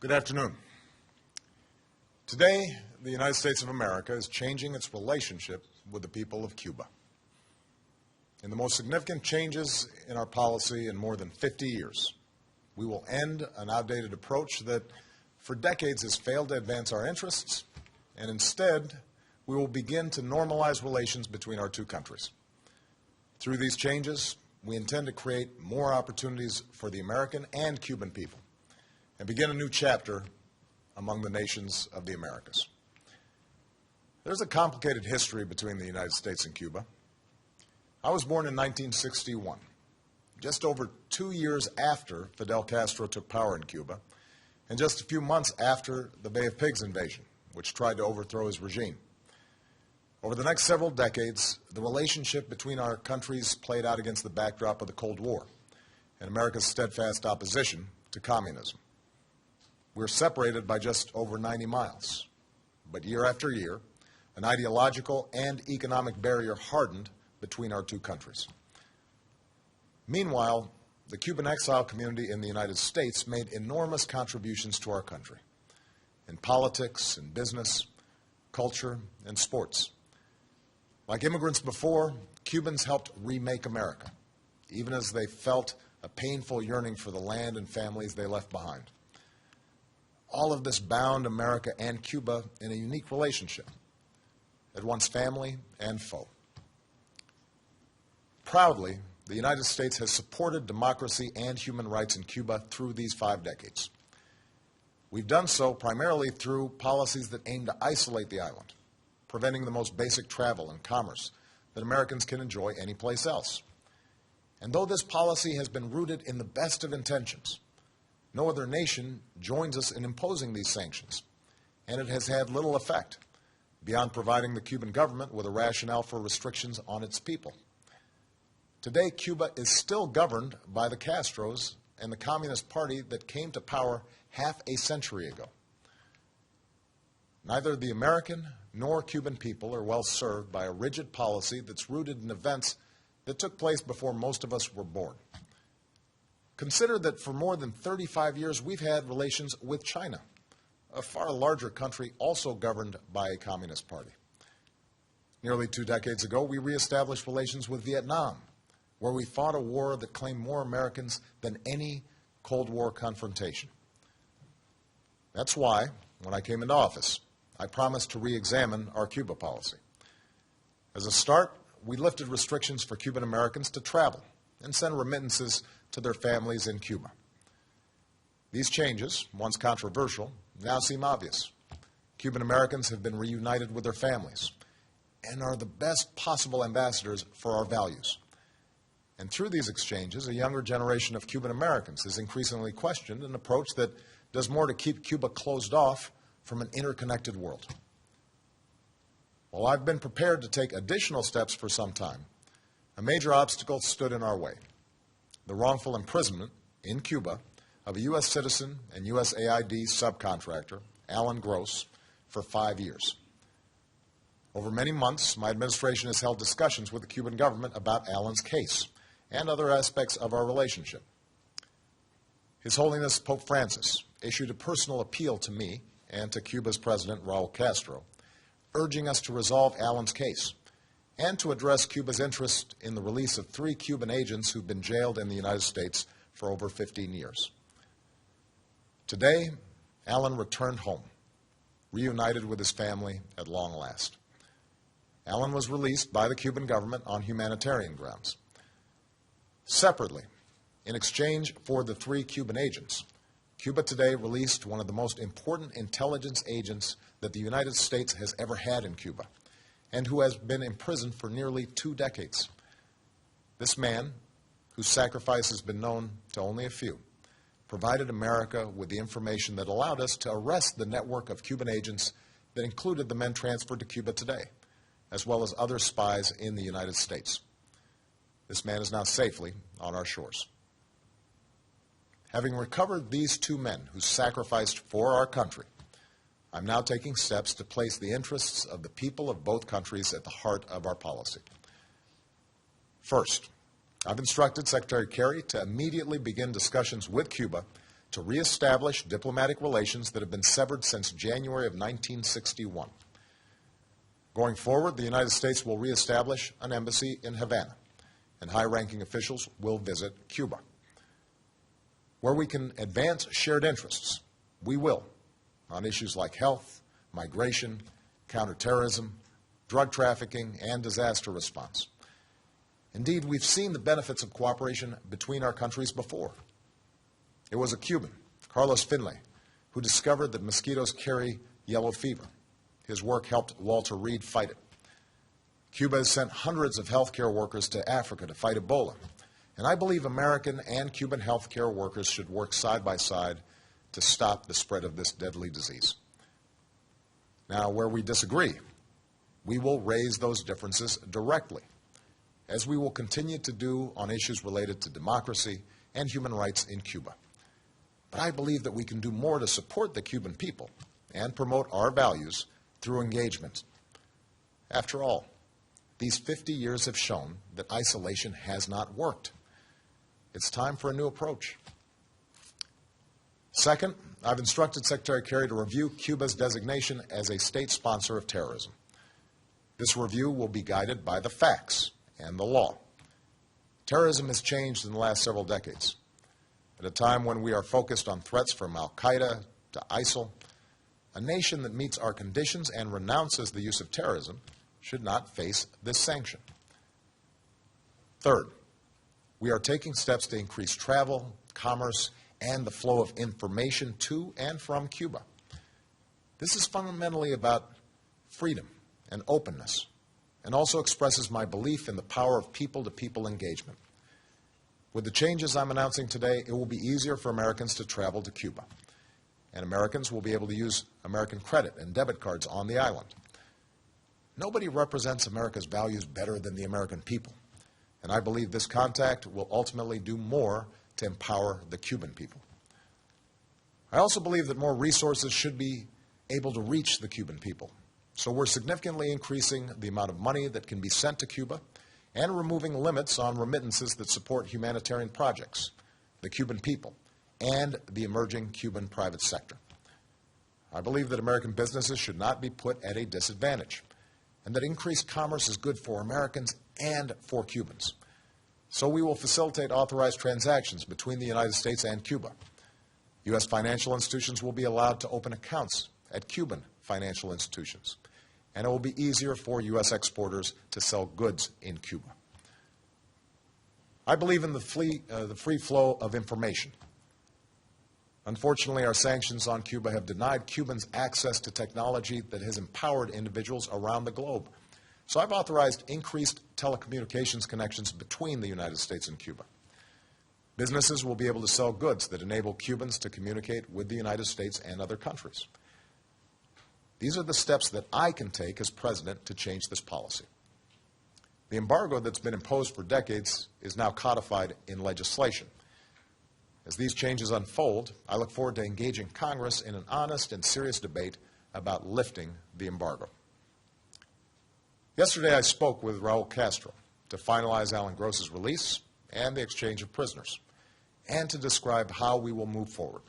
Good afternoon. Today, the United States of America is changing its relationship with the people of Cuba. In the most significant changes in our policy in more than 50 years, we will end an outdated approach that for decades has failed to advance our interests, and instead, we will begin to normalize relations between our two countries. Through these changes, we intend to create more opportunities for the American and Cuban people and begin a new chapter among the nations of the Americas. There's a complicated history between the United States and Cuba. I was born in 1961, just over 2 years after Fidel Castro took power in Cuba, and just a few months after the Bay of Pigs invasion, which tried to overthrow his regime. Over the next several decades, the relationship between our countries played out against the backdrop of the Cold War and America's steadfast opposition to communism. We're separated by just over 90 miles, but year after year, an ideological and economic barrier hardened between our two countries. Meanwhile, the Cuban exile community in the United States made enormous contributions to our country in politics, in business, culture, and sports. Like immigrants before, Cubans helped remake America, even as they felt a painful yearning for the land and families they left behind. All of this bound America and Cuba in a unique relationship, at once family and foe. Proudly, the United States has supported democracy and human rights in Cuba through these 5 decades. We've done so primarily through policies that aim to isolate the island, preventing the most basic travel and commerce that Americans can enjoy anyplace else. And though this policy has been rooted in the best of intentions, no other nation joins us in imposing these sanctions, and it has had little effect beyond providing the Cuban government with a rationale for restrictions on its people. Today, Cuba is still governed by the Castros and the Communist Party that came to power half a century ago. Neither the American nor Cuban people are well served by a rigid policy that's rooted in events that took place before most of us were born. Consider that for more than 35 years we've had relations with China, a far larger country also governed by a communist party. Nearly 2 decades ago, we reestablished relations with Vietnam, where we fought a war that claimed more Americans than any Cold War confrontation. That's why, when I came into office, I promised to re-examine our Cuba policy. As a start, we lifted restrictions for Cuban Americans to travel and send remittances to their families in Cuba. These changes, once controversial, now seem obvious. Cuban Americans have been reunited with their families and are the best possible ambassadors for our values. And through these exchanges, a younger generation of Cuban Americans has increasingly questioned an approach that does more to keep Cuba closed off from an interconnected world. While I've been prepared to take additional steps for some time, a major obstacle stood in our way: the wrongful imprisonment in Cuba of a U.S. citizen and USAID subcontractor, Alan Gross, for 5 years. Over many months, my administration has held discussions with the Cuban government about Alan's case and other aspects of our relationship. His Holiness Pope Francis issued a personal appeal to me and to Cuba's President, Raul Castro, urging us to resolve Alan's case and to address Cuba's interest in the release of 3 Cuban agents who've been jailed in the United States for over 15 years. Today, Alan returned home, reunited with his family at long last. Alan was released by the Cuban government on humanitarian grounds. Separately, in exchange for the 3 Cuban agents, Cuba today released one of the most important intelligence agents that the United States has ever had in Cuba, and who has been imprisoned for nearly 2 decades. This man, whose sacrifice has been known to only a few, provided America with the information that allowed us to arrest the network of Cuban agents that included the men transferred to Cuba today, as well as other spies in the United States. This man is now safely on our shores. Having recovered these 2 men who sacrificed for our country, I'm now taking steps to place the interests of the people of both countries at the heart of our policy. First, I've instructed Secretary Kerry to immediately begin discussions with Cuba to reestablish diplomatic relations that have been severed since January of 1961. Going forward, the United States will reestablish an embassy in Havana, and high-ranking officials will visit Cuba. Where we can advance shared interests, we will, on issues like health, migration, counterterrorism, drug trafficking, and disaster response. Indeed, we've seen the benefits of cooperation between our countries before. It was a Cuban, Carlos Finlay, who discovered that mosquitoes carry yellow fever. His work helped Walter Reed fight it. Cuba has sent hundreds of healthcare workers to Africa to fight Ebola, and I believe American and Cuban healthcare workers should work side by side to stop the spread of this deadly disease. Now, where we disagree, we will raise those differences directly, as we will continue to do on issues related to democracy and human rights in Cuba. But I believe that we can do more to support the Cuban people and promote our values through engagement. After all, these 50 years have shown that isolation has not worked. It's time for a new approach. Second, I've instructed Secretary Kerry to review Cuba's designation as a state sponsor of terrorism. This review will be guided by the facts and the law. Terrorism has changed in the last several decades. At a time when we are focused on threats from al-Qaeda to ISIL, a nation that meets our conditions and renounces the use of terrorism should not face this sanction. Third, we are taking steps to increase travel, commerce, and the flow of information to and from Cuba. This is fundamentally about freedom and openness, and also expresses my belief in the power of people-to-people engagement. With the changes I'm announcing today, it will be easier for Americans to travel to Cuba, and Americans will be able to use American credit and debit cards on the island. Nobody represents America's values better than the American people, and I believe this contact will ultimately do more to empower the Cuban people. I also believe that more resources should be able to reach the Cuban people. So we're significantly increasing the amount of money that can be sent to Cuba and removing limits on remittances that support humanitarian projects, the Cuban people, and the emerging Cuban private sector. I believe that American businesses should not be put at a disadvantage, and that increased commerce is good for Americans and for Cubans. So we will facilitate authorized transactions between the United States and Cuba. U.S. financial institutions will be allowed to open accounts at Cuban financial institutions, and it will be easier for U.S. exporters to sell goods in Cuba. I believe in the free flow of information. Unfortunately, our sanctions on Cuba have denied Cubans access to technology that has empowered individuals around the globe. So I've authorized increased telecommunications connections between the United States and Cuba. Businesses will be able to sell goods that enable Cubans to communicate with the United States and other countries. These are the steps that I can take as president to change this policy. The embargo that's been imposed for decades is now codified in legislation. As these changes unfold, I look forward to engaging Congress in an honest and serious debate about lifting the embargo. Yesterday, I spoke with Raul Castro to finalize Alan Gross's release and the exchange of prisoners, and to describe how we will move forward.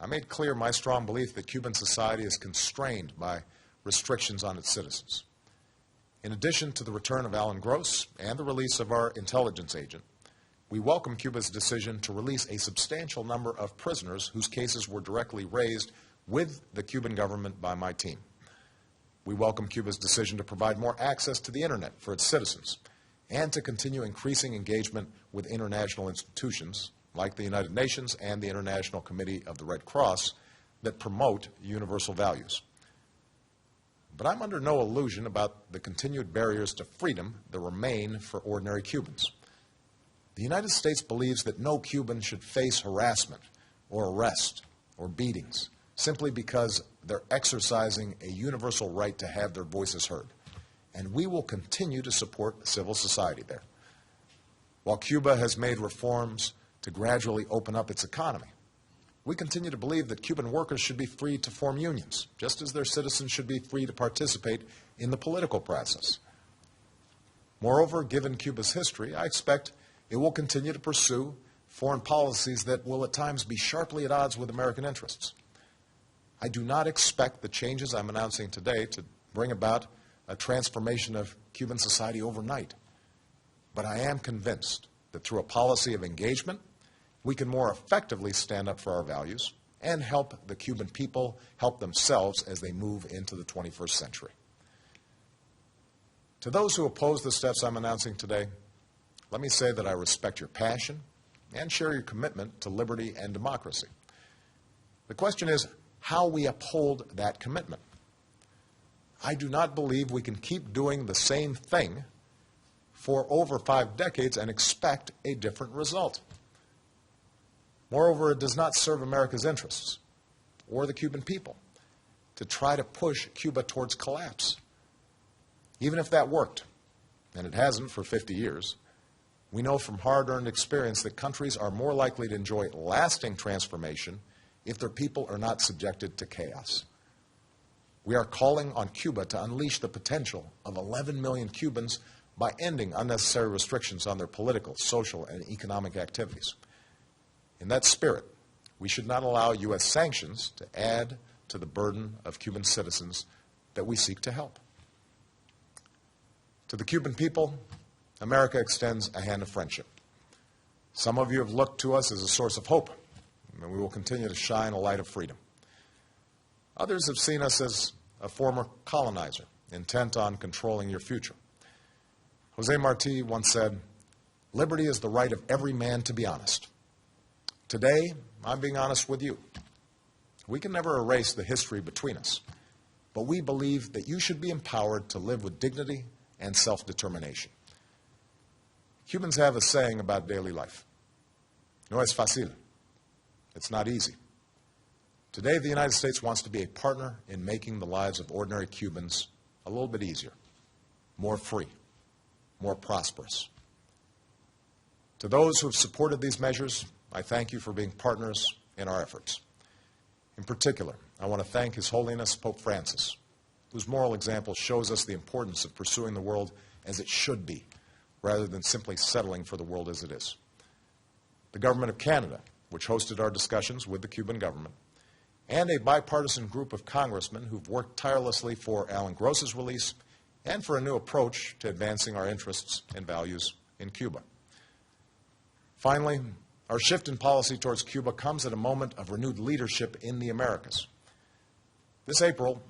I made clear my strong belief that Cuban society is constrained by restrictions on its citizens. In addition to the return of Alan Gross and the release of our intelligence agent, we welcome Cuba's decision to release a substantial number of prisoners whose cases were directly raised with the Cuban government by my team. We welcome Cuba's decision to provide more access to the Internet for its citizens and to continue increasing engagement with international institutions like the United Nations and the International Committee of the Red Cross that promote universal values. But I'm under no illusion about the continued barriers to freedom that remain for ordinary Cubans. The United States believes that no Cuban should face harassment or arrest or beatings simply because they're exercising a universal right to have their voices heard. And we will continue to support civil society there. While Cuba has made reforms to gradually open up its economy, we continue to believe that Cuban workers should be free to form unions, just as their citizens should be free to participate in the political process. Moreover, given Cuba's history, I expect it will continue to pursue foreign policies that will at times be sharply at odds with American interests. I do not expect the changes I'm announcing today to bring about a transformation of Cuban society overnight. But I am convinced that through a policy of engagement, we can more effectively stand up for our values and help the Cuban people help themselves as they move into the 21st century. To those who oppose the steps I'm announcing today, let me say that I respect your passion and share your commitment to liberty and democracy. The question is how we uphold that commitment. I do not believe we can keep doing the same thing for over 5 decades and expect a different result. Moreover, it does not serve America's interests or the Cuban people to try to push Cuba towards collapse. Even if that worked, and it hasn't for 50 years, we know from hard-earned experience that countries are more likely to enjoy lasting transformation if their people are not subjected to chaos. We are calling on Cuba to unleash the potential of 11 million Cubans by ending unnecessary restrictions on their political, social, and economic activities. In that spirit, we should not allow U.S. sanctions to add to the burden of Cuban citizens that we seek to help. To the Cuban people, America extends a hand of friendship. Some of you have looked to us as a source of hope, and we will continue to shine a light of freedom. Others have seen us as a former colonizer, intent on controlling your future. Jose Marti once said, "Liberty is the right of every man to be honest." Today, I'm being honest with you. We can never erase the history between us, but we believe that you should be empowered to live with dignity and self-determination. Cubans have a saying about daily life. No es fácil. It's not easy. Today, the United States wants to be a partner in making the lives of ordinary Cubans a little bit easier, more free, more prosperous. To those who have supported these measures, I thank you for being partners in our efforts. In particular, I want to thank His Holiness Pope Francis, whose moral example shows us the importance of pursuing the world as it should be, rather than simply settling for the world as it is. The Government of Canada, which hosted our discussions with the Cuban government, and a bipartisan group of congressmen who've worked tirelessly for Alan Gross's release and for a new approach to advancing our interests and values in Cuba. Finally, our shift in policy towards Cuba comes at a moment of renewed leadership in the Americas. This April,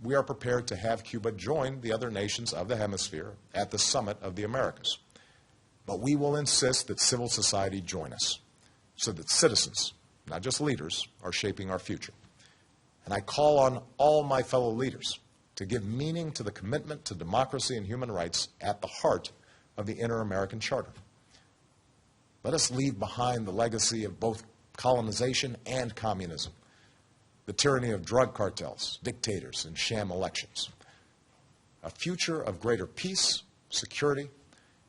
we are prepared to have Cuba join the other nations of the hemisphere at the Summit of the Americas. But we will insist that civil society join us so that citizens, not just leaders, are shaping our future. And I call on all my fellow leaders to give meaning to the commitment to democracy and human rights at the heart of the Inter-American Charter. Let us leave behind the legacy of both colonization and communism, the tyranny of drug cartels, dictators, and sham elections. A future of greater peace, security,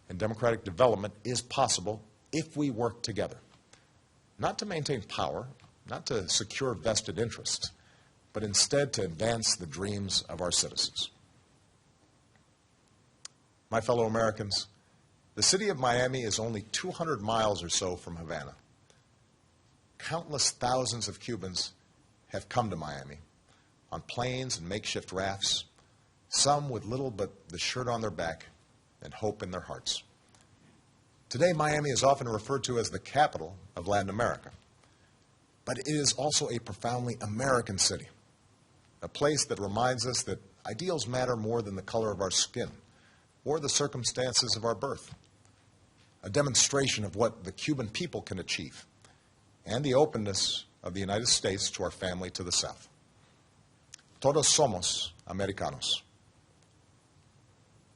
and democratic development is possible if we work together, not to maintain power, not to secure vested interests, but instead to advance the dreams of our citizens. My fellow Americans, the city of Miami is only 200 miles or so from Havana. Countless thousands of Cubans have come to Miami on planes and makeshift rafts, some with little but the shirt on their back and hope in their hearts. Today, Miami is often referred to as the capital of Latin America, but it is also a profoundly American city, a place that reminds us that ideals matter more than the color of our skin or the circumstances of our birth, a demonstration of what the Cuban people can achieve and the openness of the United States to our family to the south. Todos somos Americanos.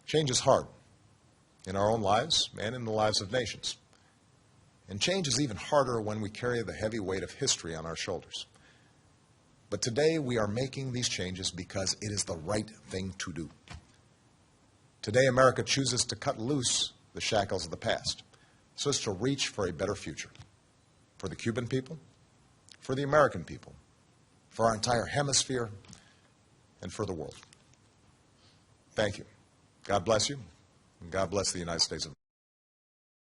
Change is hard in our own lives and in the lives of nations. And change is even harder when we carry the heavy weight of history on our shoulders. But today we are making these changes because it is the right thing to do. Today America chooses to cut loose the shackles of the past so as to reach for a better future for the Cuban people, for the American people, for our entire hemisphere, and for the world. Thank you. God bless you, and God bless the United States of America.